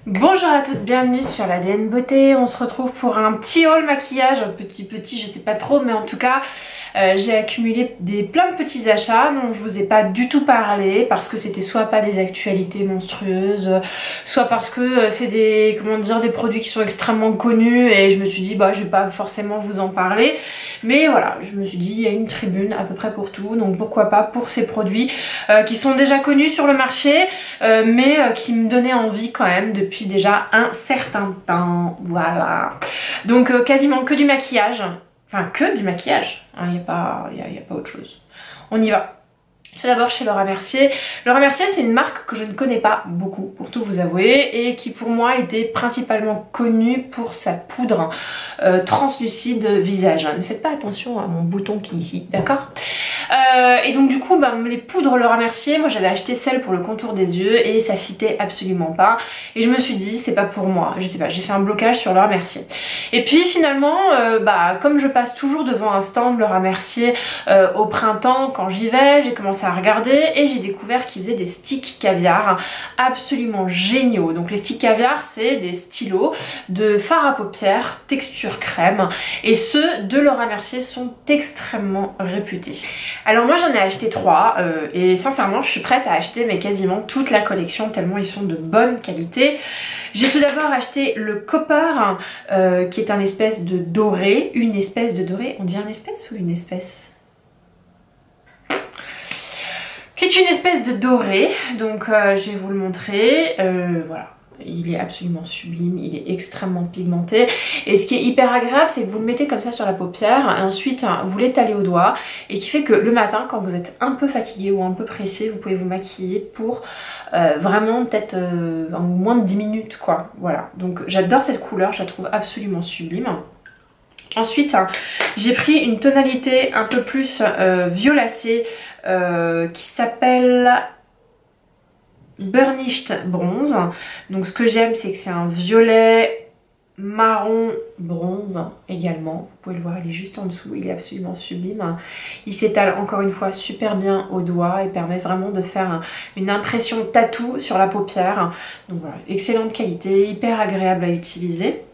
Bonjour à toutes, bienvenue sur l'ADN Beauté. On se retrouve pour un petit haul maquillage, un petit, je sais pas trop, mais en tout cas j'ai accumulé plein de petits achats dont je vous ai pas du tout parlé parce que c'était soit pas des actualités monstrueuses, soit parce que c'est des produits qui sont extrêmement connus et je me suis dit bah je vais pas forcément vous en parler, mais voilà, je me suis dit il y a une tribune à peu près pour tout, donc pourquoi pas pour ces produits qui sont déjà connus sur le marché mais qui me donnaient envie quand même depuis déjà un certain temps. Voilà, donc quasiment que du maquillage, enfin que du maquillage, hein, y a pas autre chose. On y va. Tout d'abord chez Laura Mercier. Laura Mercier, c'est une marque que je ne connais pas beaucoup, pour tout vous avouer, et qui pour moi était principalement connue pour sa poudre translucide visage. Ne faites pas attention à mon bouton qui est ici, d'accord? Et donc du coup, les poudres Laura Mercier, moi j'avais acheté celle pour le contour des yeux et ça fitait absolument pas. Et je me suis dit, c'est pas pour moi. Je sais pas, j'ai fait un blocage sur Laura Mercier. Et puis finalement, comme je passe toujours devant un stand Laura Mercier au printemps, quand j'y vais, j'ai commencé à regarder et j'ai découvert qu'ils faisaient des sticks caviar absolument géniaux. Donc les sticks caviar, c'est des stylos de fard à paupières texture crème et ceux de Laura Mercier sont extrêmement réputés. Alors moi j'en ai acheté 3 et sincèrement je suis prête à acheter mais quasiment toute la collection tellement ils sont de bonne qualité. J'ai tout d'abord acheté le Copper qui est un espèce de doré, une espèce de doré, on dit un espèce ou une espèce? Qui est une espèce de doré, donc je vais vous le montrer, voilà. Il est absolument sublime, il est extrêmement pigmenté et ce qui est hyper agréable c'est que vous le mettez comme ça sur la paupière et ensuite vous l'étalez au doigt et qui fait que le matin quand vous êtes un peu fatigué ou un peu pressé vous pouvez vous maquiller pour vraiment peut-être en moins de 10 minutes quoi, voilà. Donc j'adore cette couleur, je la trouve absolument sublime. Ensuite j'ai pris une tonalité un peu plus violacée qui s'appelle Burnished Bronze. Donc ce que j'aime c'est que c'est un violet marron bronze également. Vous pouvez le voir, il est juste en dessous, il est absolument sublime. Il s'étale encore une fois super bien au doigt et permet vraiment de faire une impression tatou sur la paupière. Donc voilà, excellente qualité, hyper agréable à utiliser.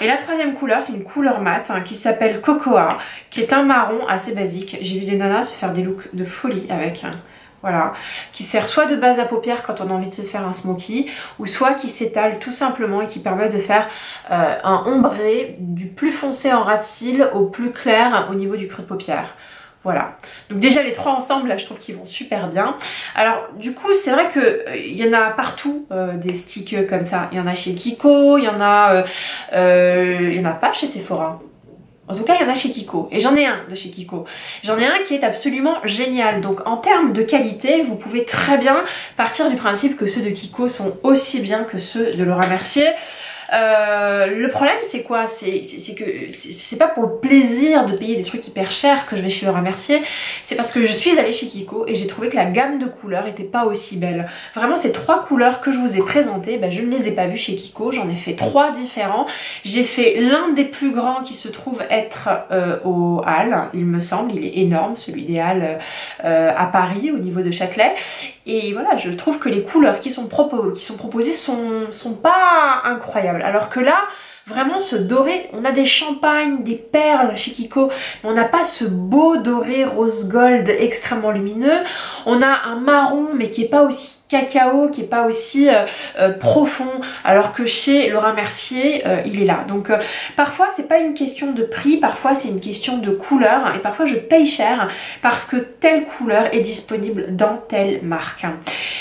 Et la troisième couleur, c'est une couleur mate qui s'appelle Cocoa, qui est un marron assez basique. J'ai vu des nanas se faire des looks de folie avec. Voilà, qui sert soit de base à paupières quand on a envie de se faire un smoky, ou soit qui s'étale tout simplement et qui permet de faire un ombré du plus foncé en ras de cils au plus clair au niveau du creux de paupière. Voilà, donc déjà les trois ensemble là je trouve qu'ils vont super bien. Alors du coup c'est vrai que il y en a partout des sticks comme ça. Il y en a chez Kiko, il y en a pas chez Sephora. En tout cas, il y en a chez Kiko. Et j'en ai un de chez Kiko. J'en ai un qui est absolument génial. Donc en termes de qualité, vous pouvez très bien partir du principe que ceux de Kiko sont aussi bien que ceux de Laura Mercier. Le problème c'est quoi? C'est que c'est pas pour le plaisir de payer des trucs hyper chers que je vais chez Laura Mercier, c'est parce que je suis allée chez Kiko et j'ai trouvé que la gamme de couleurs était pas aussi belle. Vraiment ces trois couleurs que je vous ai présentées, je ne les ai pas vues chez Kiko, j'en ai fait 3 différents. J'ai fait l'un des plus grands qui se trouve être au Halles, il me semble, il est énorme, celui des Halles à Paris au niveau de Châtelet. Et voilà, je trouve que les couleurs qui sont proposées sont pas incroyables. Alors que là, vraiment ce doré, on a des champagnes, des perles chez Kiko, mais on n'a pas ce beau doré rose gold extrêmement lumineux. On a un marron mais qui est pas aussi cacao, qui est pas aussi profond, alors que chez Laura Mercier il est là. Donc parfois c'est pas une question de prix, parfois c'est une question de couleur et parfois je paye cher parce que telle couleur est disponible dans telle marque.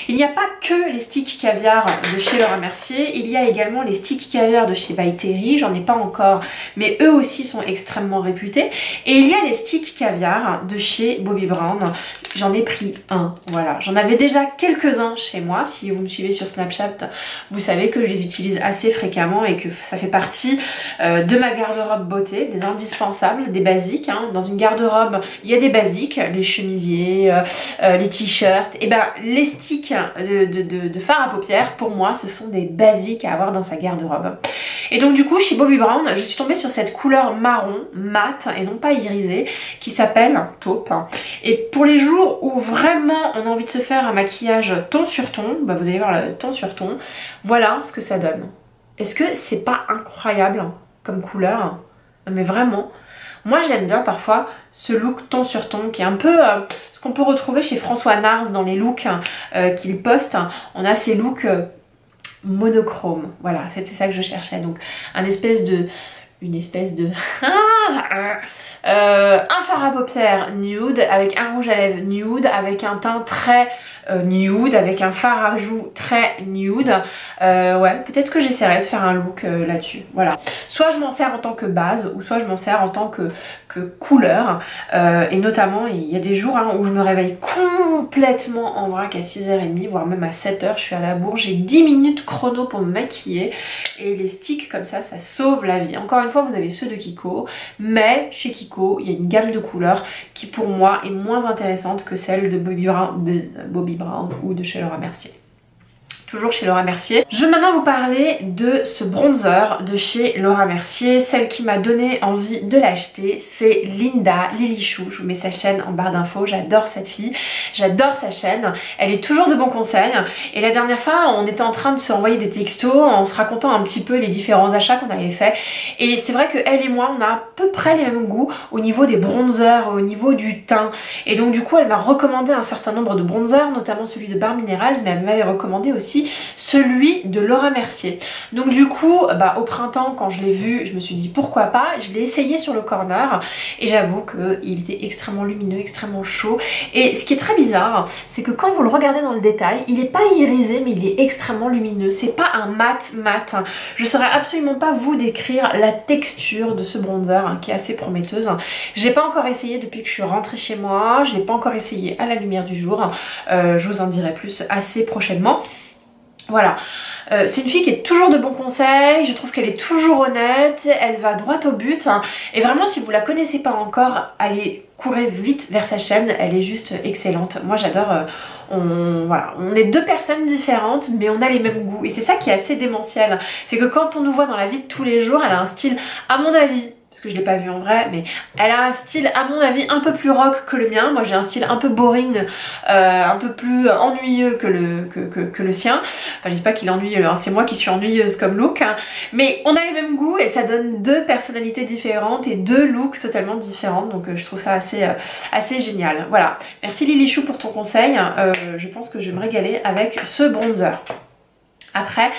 Il n'y a pas que les sticks caviar de chez Laura Mercier, il y a également les sticks caviar de chez By Terry, j'en ai pas encore mais eux aussi sont extrêmement réputés, et il y a les sticks caviar de chez Bobbi Brown. J'en ai pris un, voilà, j'en avais déjà quelques-uns chez moi. Si vous me suivez sur Snapchat, vous savez que je les utilise assez fréquemment et que ça fait partie de ma garde-robe beauté, des indispensables, des basiques. Dans une garde-robe, il y a des basiques, les chemisiers, les t-shirts, et les sticks de fard à paupières, pour moi, ce sont des basiques à avoir dans sa garde-robe. Et donc du coup chez Bobbi Brown je suis tombée sur cette couleur marron mat et non pas irisée qui s'appelle taupe. Et pour les jours où vraiment on a envie de se faire un maquillage ton sur ton, bah vous allez voir le ton sur ton, voilà ce que ça donne. Est-ce que c'est pas incroyable comme couleur? Mais vraiment, moi j'aime bien parfois ce look ton sur ton qui est un peu ce qu'on peut retrouver chez François Nars dans les looks qu'il poste. On a ces looks monochrome, voilà, c'est ça que je cherchais. Donc une espèce de un fard à paupières nude avec un rouge à lèvres nude avec un teint très nude avec un fard à joues très nude. Ouais, peut-être que j'essaierai de faire un look là-dessus. Voilà, soit je m'en sers en tant que base ou soit je m'en sers en tant que couleur. Et notamment il y a des jours où je me réveille complètement en vrac à 6h30 voire même à 7h. Je suis à la bourre, j'ai 10 minutes chrono pour me maquiller et les sticks comme ça sauve la vie. Encore une fois vous avez ceux de Kiko, mais chez Kiko il y a une gamme de couleurs qui pour moi est moins intéressante que celle de Bobbi Brown ou de chez Laura Mercier. Toujours chez Laura Mercier. Je vais maintenant vous parler de ce bronzer de chez Laura Mercier. Celle qui m'a donné envie de l'acheter, c'est Linda Lilichou. Je vous mets sa chaîne en barre d'infos. J'adore cette fille, j'adore sa chaîne. Elle est toujours de bons conseils. Et la dernière fois, on était en train de se envoyer des textos en se racontant un petit peu les différents achats qu'on avait fait. Et c'est vrai que elle et moi, on a à peu près les mêmes goûts au niveau des bronzers, au niveau du teint. Et donc du coup, elle m'a recommandé un certain nombre de bronzers, notamment celui de Bare Minerals, mais elle m'avait recommandé aussi celui de Laura Mercier. Donc du coup au printemps quand je l'ai vu je me suis dit pourquoi pas, je l'ai essayé sur le corner et j'avoue qu'il était extrêmement lumineux, extrêmement chaud. Et ce qui est très bizarre c'est que quand vous le regardez dans le détail il n'est pas irisé mais il est extrêmement lumineux, c'est pas un mat. Je saurais absolument pas vous décrire la texture de ce bronzer qui est assez prometteuse. J'ai pas encore essayé depuis que je suis rentrée chez moi, je l'ai pas encore essayé à la lumière du jour, je vous en dirai plus assez prochainement. Voilà, c'est une fille qui est toujours de bons conseils, je trouve qu'elle est toujours honnête, elle va droit au but et vraiment si vous la connaissez pas encore, allez courez vite vers sa chaîne, elle est juste excellente. Moi j'adore, on est deux personnes différentes mais on a les mêmes goûts et c'est ça qui est assez démentiel, c'est que quand on nous voit dans la vie de tous les jours, elle a un style à mon avis, parce que je l'ai pas vu en vrai, mais elle a un style à mon avis un peu plus rock que le mien. Moi j'ai un style un peu boring, un peu plus ennuyeux que le sien. Enfin je dis pas qu'il est ennuyeux, hein, c'est moi qui suis ennuyeuse comme look, hein. Mais on a les mêmes goûts et ça donne deux personnalités différentes et deux looks totalement différents, donc je trouve ça assez génial. Voilà, merci Lilichou pour ton conseil, je pense que je vais me régaler avec ce bronzer. Après,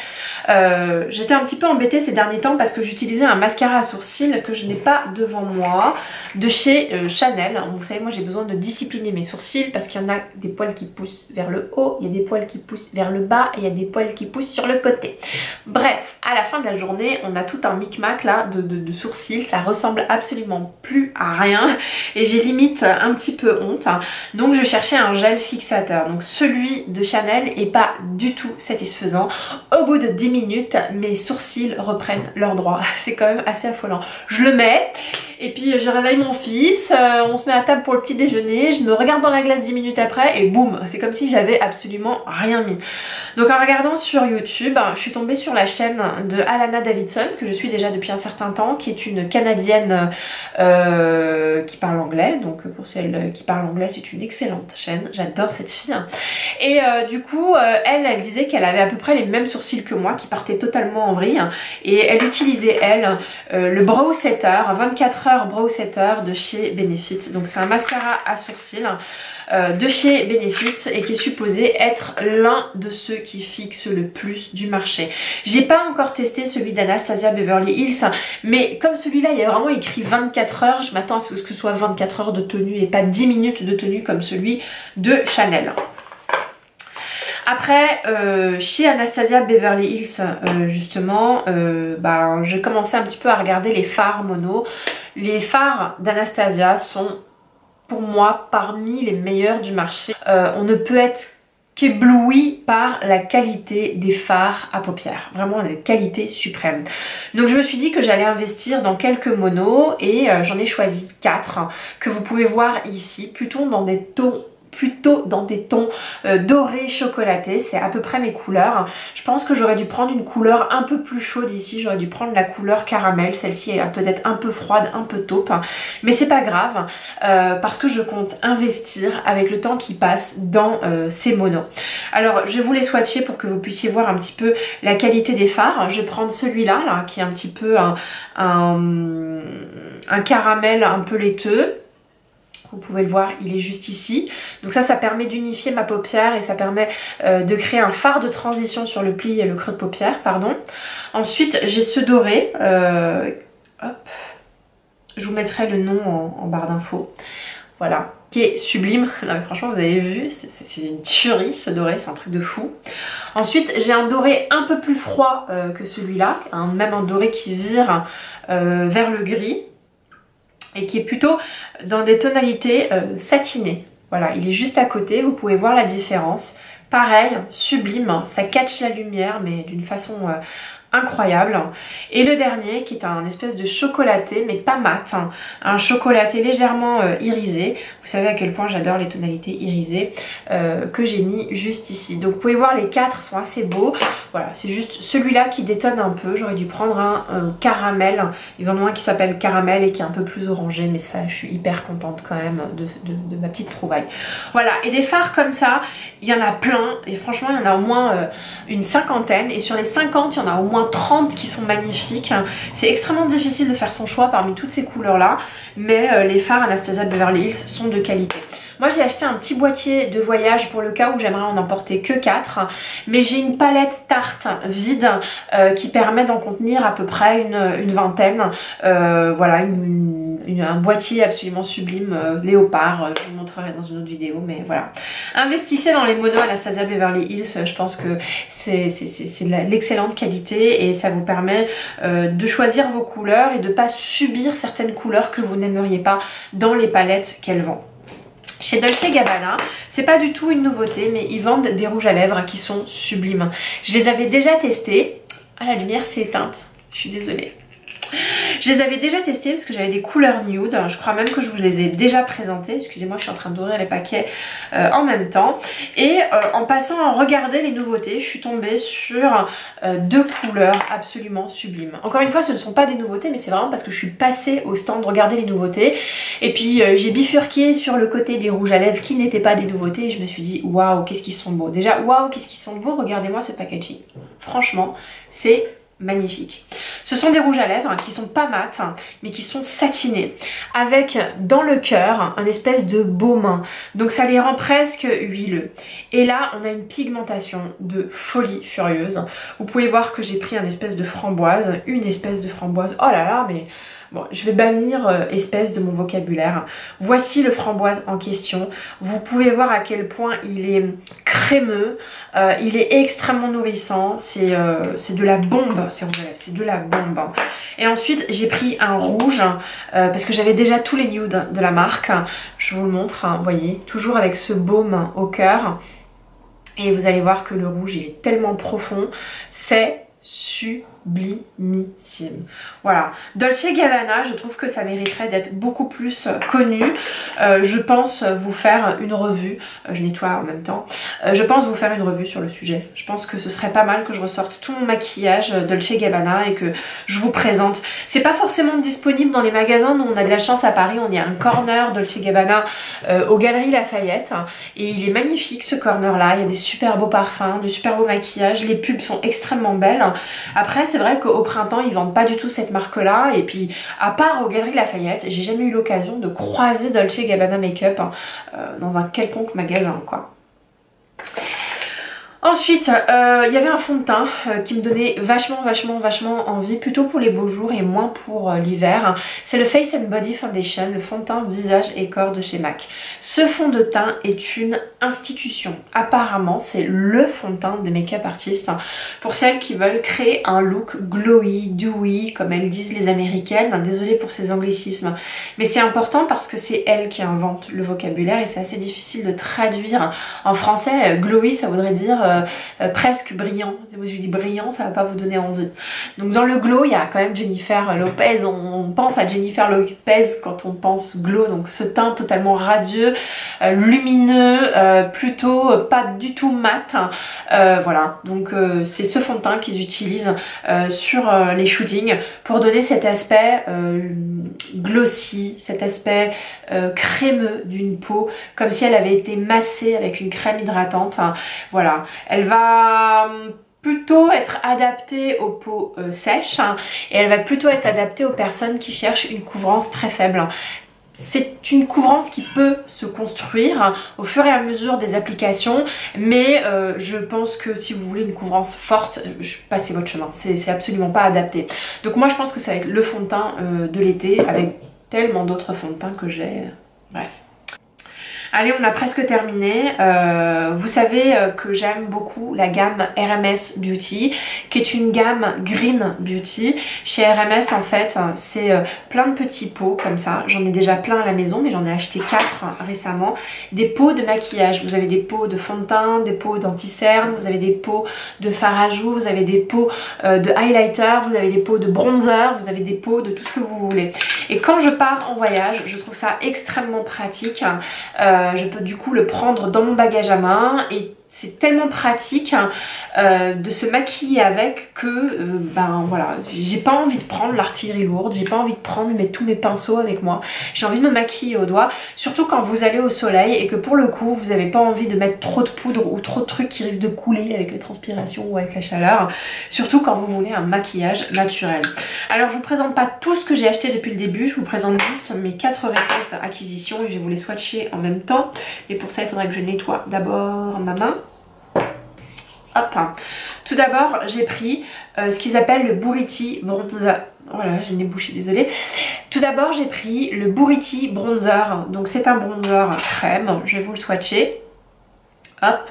j'étais un petit peu embêtée ces derniers temps parce que j'utilisais un mascara à sourcils que je n'ai pas devant moi de chez Chanel. Vous savez, moi j'ai besoin de discipliner mes sourcils parce qu'il y en a des poils qui poussent vers le haut, il y a des poils qui poussent vers le bas et il y a des poils qui poussent sur le côté. Bref, à la fin de la journée, on a tout un micmac là de sourcils, ça ressemble absolument plus à rien et j'ai limite un petit peu honte. Donc je cherchais un gel fixateur. Donc celui de Chanel est pas du tout satisfaisant. Au bout de 10 minutes, mes sourcils reprennent leur droit. C'est quand même assez affolant. Je le mets et puis je réveille mon fils, on se met à table pour le petit déjeuner, je me regarde dans la glace 10 minutes après et boum, c'est comme si j'avais absolument rien mis. Donc en regardant sur YouTube, je suis tombée sur la chaîne de Alana Davidson, que je suis déjà depuis un certain temps, qui est une Canadienne qui parle anglais. Donc pour celles qui parlent anglais, c'est une excellente chaîne, j'adore cette fille. Et du coup, elle disait qu'elle avait à peu près les mêmes sourcils que moi, qui partaient totalement en vrille. Et elle utilisait, le Brow Setter, 24 heures Brow Setter de chez Benefit. Donc c'est un mascara à sourcils de chez Benefit et qui est supposé être l'un de ceux qui fixent le plus du marché. J'ai pas encore testé celui d'Anastasia Beverly Hills, mais comme celui-là il y a vraiment écrit 24 heures, je m'attends à ce que ce soit 24 heures de tenue et pas 10 minutes de tenue comme celui de Chanel. Après, chez Anastasia Beverly Hills, justement, j'ai commencé un petit peu à regarder les fards mono. Les fards d'Anastasia sont, pour moi, parmi les meilleurs du marché. On ne peut être qu'ébloui par la qualité des fards à paupières, vraiment la qualité suprême. Donc je me suis dit que j'allais investir dans quelques monos et j'en ai choisi 4 que vous pouvez voir ici, plutôt dans des tons plutôt dans des tons dorés chocolatés, c'est à peu près mes couleurs. Je pense que j'aurais dû prendre une couleur un peu plus chaude ici, j'aurais dû prendre la couleur caramel, celle-ci est peut-être un peu froide, un peu taupe, mais c'est pas grave parce que je compte investir avec le temps qui passe dans ces monos. Alors je vais vous les swatcher pour que vous puissiez voir un petit peu la qualité des fards. Je vais prendre celui-là là, qui est un petit peu un caramel un peu laiteux. Vous pouvez le voir, il est juste ici. Donc ça permet d'unifier ma paupière et ça permet de créer un fard de transition sur le pli et le creux de paupière, pardon. Ensuite, j'ai ce doré. Hop. Je vous mettrai le nom en barre d'infos. Voilà, qui est sublime. Non mais franchement, vous avez vu, c'est une tuerie ce doré, c'est un truc de fou. Ensuite, j'ai un doré un peu plus froid que celui-là, même un doré qui vire vers le gris et qui est plutôt dans des tonalités satinées. Voilà, il est juste à côté, vous pouvez voir la différence. Pareil, sublime, ça catch la lumière mais d'une façon incroyable. Et le dernier qui est un espèce de chocolaté mais pas mat, hein. Un chocolaté légèrement irisé. Vous savez à quel point j'adore les tonalités irisées que j'ai mis juste ici. Donc vous pouvez voir les quatre sont assez beaux. Voilà, c'est juste celui-là qui détonne un peu. J'aurais dû prendre un caramel. Ils en ont un qui s'appelle caramel et qui est un peu plus orangé, mais ça je suis hyper contente quand même de ma petite trouvaille. Voilà, et des fards comme ça, il y en a plein et franchement il y en a au moins une cinquantaine et sur les 50 il y en a au moins 30 qui sont magnifiques. C'est extrêmement difficile de faire son choix parmi toutes ces couleurs là, mais les fards Anastasia Beverly Hills sont de qualité. Moi j'ai acheté un petit boîtier de voyage pour le cas où j'aimerais en emporter que 4, mais j'ai une palette Tarte vide qui permet d'en contenir à peu près une vingtaine. Voilà, un boîtier absolument sublime, léopard, je vous montrerai dans une autre vidéo, mais voilà. Investissez dans les monos Anastasia Beverly Hills, je pense que c'est l'excellente qualité et ça vous permet de choisir vos couleurs et de ne pas subir certaines couleurs que vous n'aimeriez pas dans les palettes qu'elles vendent. Chez Dolce & Gabbana, c'est pas du tout une nouveauté, mais ils vendent des rouges à lèvres qui sont sublimes. Je les avais déjà testés. Ah, la lumière s'est éteinte, je suis désolée. Je les avais déjà testés parce que j'avais des couleurs nude. Je crois même que je vous les ai déjà présentées. Excusez-moi, je suis en train d'ouvrir les paquets en même temps. Et en passant à regarder les nouveautés, je suis tombée sur deux couleurs absolument sublimes. Encore une fois, ce ne sont pas des nouveautés, mais c'est vraiment parce que je suis passée au stand regarder les nouveautés. Et puis j'ai bifurqué sur le côté des rouges à lèvres qui n'étaient pas des nouveautés. Et je me suis dit, waouh, qu'est-ce qu'ils sont beaux. Déjà, waouh, qu'est-ce qu'ils sont beaux. Regardez-moi ce packaging. Franchement, c'est magnifique. Ce sont des rouges à lèvres qui sont pas mat mais qui sont satinés avec dans le cœur un espèce de baume, donc ça les rend presque huileux et là on a une pigmentation de folie furieuse. Vous pouvez voir que j'ai pris une espèce de framboise, oh là là, mais bon, je vais bannir espèce de mon vocabulaire. Voici le framboise en question. Vous pouvez voir à quel point il est crémeux, il est extrêmement nourrissant. C'est de la bombe, c'est de la bombe. Et ensuite, j'ai pris un rouge parce que j'avais déjà tous les nudes de la marque. Je vous le montre, hein, vous voyez, toujours avec ce baume au cœur. Et vous allez voir que le rouge, il est tellement profond. C'est sublimissime. Voilà, Dolce & Gabbana, je trouve que ça mériterait d'être beaucoup plus connu. Je pense vous faire une revue, je nettoie en même temps, je pense vous faire une revue sur le sujet. Je pense que ce serait pas mal que je ressorte tout mon maquillage Dolce & Gabbana et que je vous présente. C'est pas forcément disponible dans les magasins, nous on a de la chance à Paris, on est à un corner Dolce & Gabbana aux Galeries Lafayette et il est magnifique ce corner là, il y a des super beaux parfums, du super beau maquillage, les pubs sont extrêmement belles. Après c'est vrai qu'au printemps ils vendent pas du tout cette marque là et puis à part aux Galeries Lafayette j'ai jamais eu l'occasion de croiser Dolce & Gabbana Makeup dans un quelconque magasin quoi. Ensuite, il y avait un fond de teint qui me donnait vachement envie, plutôt pour les beaux jours et moins pour l'hiver. C'est le Face and Body Foundation, le fond de teint visage et corps de chez MAC. Ce fond de teint est une institution. Apparemment, c'est le fond de teint des make-up artistes pour celles qui veulent créer un look glowy, dewy, comme elles disent les américaines. Désolée pour ces anglicismes, mais c'est important parce que c'est elles qui inventent le vocabulaire et c'est assez difficile de traduire en français. Glowy, ça voudrait dire presque brillant. Moi je dis brillant, ça va pas vous donner envie. Donc dans le glow, il y a quand même Jennifer Lopez. On pense à Jennifer Lopez quand on pense glow, donc ce teint totalement radieux, lumineux, plutôt pas du tout mat. Voilà, donc c'est ce fond de teint qu'ils utilisent sur les shootings pour donner cet aspect glossy, cet aspect crémeux d'une peau, comme si elle avait été massée avec une crème hydratante. Voilà, elle va plutôt être adaptée aux peaux sèches et elle va plutôt être adaptée aux personnes qui cherchent une couvrance très faible. C'est une couvrance qui peut se construire au fur et à mesure des applications, mais je pense que si vous voulez une couvrance forte, passez votre chemin, c'est absolument pas adapté. Donc moi je pense que ça va être le fond de teint de l'été avec tellement d'autres fonds de teint que j'ai. Bref. Allez, on a presque terminé. Vous savez que j'aime beaucoup la gamme RMS Beauty, qui est une gamme Green Beauty. Chez RMS, en fait, c'est plein de petits pots comme ça. J'en ai déjà plein à la maison, mais j'en ai acheté 4 récemment. Des pots de maquillage. Vous avez des pots de fond de teint, des pots d'anti-cerne, vous avez des pots de fard à joues, vous avez des pots de highlighter, vous avez des pots de bronzer, vous avez des pots de tout ce que vous voulez. Et quand je pars en voyage, je trouve ça extrêmement pratique. Je peux du coup le prendre dans mon bagage à main et c'est tellement pratique de se maquiller avec que ben voilà, j'ai pas envie de prendre l'artillerie lourde, j'ai pas envie de prendre tous mes pinceaux avec moi, j'ai envie de me maquiller au doigt, surtout quand vous allez au soleil et que pour le coup vous avez pas envie de mettre trop de poudre ou trop de trucs qui risquent de couler avec la transpiration ou avec la chaleur, surtout quand vous voulez un maquillage naturel. Alors je vous présente pas tout ce que j'ai acheté depuis le début, je vous présente juste mes 4 récentes acquisitions et je vais vous les swatcher en même temps, et pour ça il faudrait que je nettoie d'abord ma main. Hop. Tout d'abord j'ai pris ce qu'ils appellent le Buriti Bronzer. Voilà, j'ai une bouchée, désolée. Tout d'abord j'ai pris le Buriti Bronzer. Donc c'est un bronzer crème. Je vais vous le swatcher. Hop.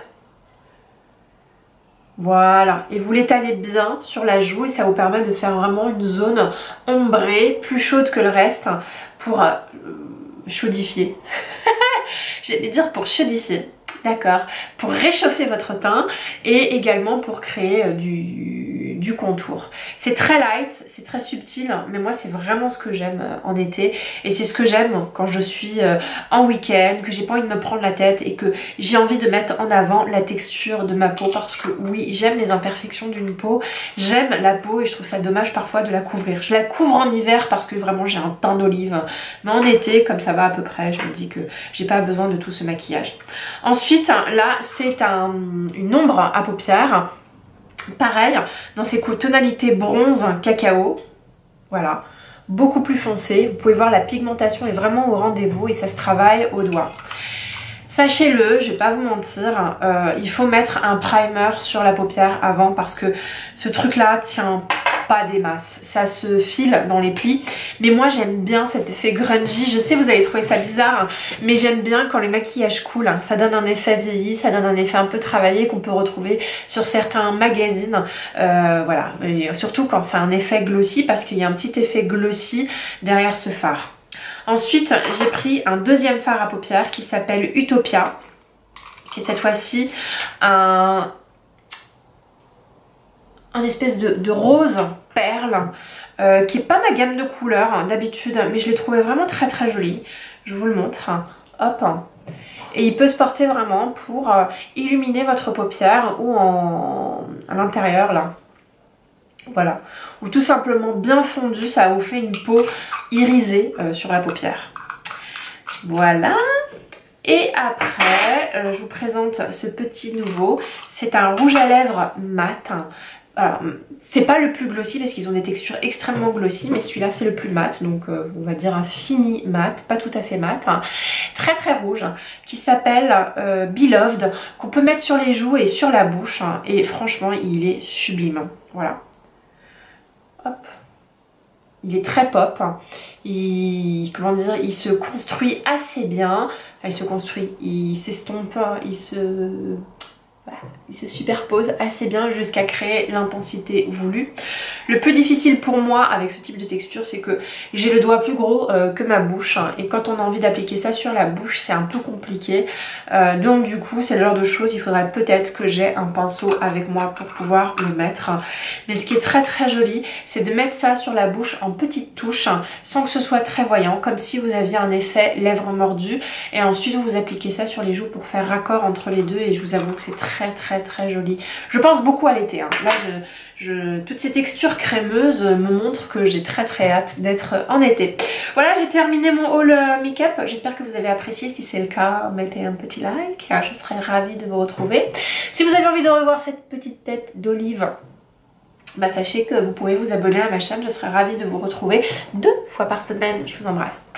Voilà. Et vous l'étalez bien sur la joue et ça vous permet de faire vraiment une zone ombrée, plus chaude que le reste pour chaudifier. J'allais dire pour chaudifier. D'accord, pour réchauffer votre teint et également pour créer du contour. C'est très light, c'est très subtil, mais moi c'est vraiment ce que j'aime en été et c'est ce que j'aime quand je suis en week-end, que j'ai pas envie de me prendre la tête et que j'ai envie de mettre en avant la texture de ma peau, parce que oui, j'aime les imperfections d'une peau, j'aime la peau et je trouve ça dommage parfois de la couvrir. Je la couvre en hiver parce que vraiment j'ai un teint d'olive, mais en été comme ça va à peu près, je me dis que j'ai pas besoin de tout ce maquillage. Ensuite là c'est une ombre à paupières. Pareil, dans ces tonalités bronze cacao, voilà, beaucoup plus foncé. Vous pouvez voir la pigmentation est vraiment au rendez-vous et ça se travaille au doigt. Sachez-le, je vais pas vous mentir, il faut mettre un primer sur la paupière avant parce que ce truc là tient pas des masses, ça se file dans les plis, mais moi j'aime bien cet effet grungy. Je sais vous allez trouver ça bizarre, mais j'aime bien quand le maquillage coule, ça donne un effet vieilli, ça donne un effet un peu travaillé qu'on peut retrouver sur certains magazines, voilà, et surtout quand c'est un effet glossy parce qu'il y a un petit effet glossy derrière ce fard. Ensuite j'ai pris un deuxième fard à paupières qui s'appelle Utopia, qui est cette fois-ci un espèce de rose perle qui est pas ma gamme de couleurs d'habitude, mais je l'ai trouvé vraiment très très joli. Je vous le montre, hop, et il peut se porter vraiment pour illuminer votre paupière ou à l'intérieur là, voilà, ou tout simplement bien fondu, ça vous fait une peau irisée sur la paupière. Voilà. Et après, je vous présente ce petit nouveau, c'est un rouge à lèvres mat. Alors, c'est pas le plus glossy parce qu'ils ont des textures extrêmement glossy, mais celui-là c'est le plus mat, donc on va dire un fini mat, pas tout à fait mat, très très rouge, qui s'appelle Beloved, qu'on peut mettre sur les joues et sur la bouche, et franchement il est sublime, voilà. Hop. Il est très pop, comment dire, il se construit assez bien, enfin, il se construit, il s'estompe, Voilà, il se superpose assez bien jusqu'à créer l'intensité voulue. Le plus difficile pour moi avec ce type de texture, c'est que j'ai le doigt plus gros que ma bouche, hein, et quand on a envie d'appliquer ça sur la bouche, c'est un peu compliqué. Donc du coup, c'est le genre de choses, il faudrait peut-être que j'ai un pinceau avec moi pour pouvoir le mettre. Mais ce qui est très très joli, c'est de mettre ça sur la bouche en petites touches, sans que ce soit très voyant, comme si vous aviez un effet lèvres mordues, et ensuite vous appliquez ça sur les joues pour faire raccord entre les deux, et je vous avoue que c'est très très très joli. Je pense beaucoup à l'été, hein. Là toutes ces textures crémeuses me montrent que j'ai très très hâte d'être en été. Voilà, j'ai terminé mon haul make-up. J'espère que vous avez apprécié. Si c'est le cas, mettez un petit like. Je serais ravie de vous retrouver. Si vous avez envie de revoir cette petite tête d'olive, bah sachez que vous pouvez vous abonner à ma chaîne. Je serais ravie de vous retrouver 2 fois par semaine. Je vous embrasse.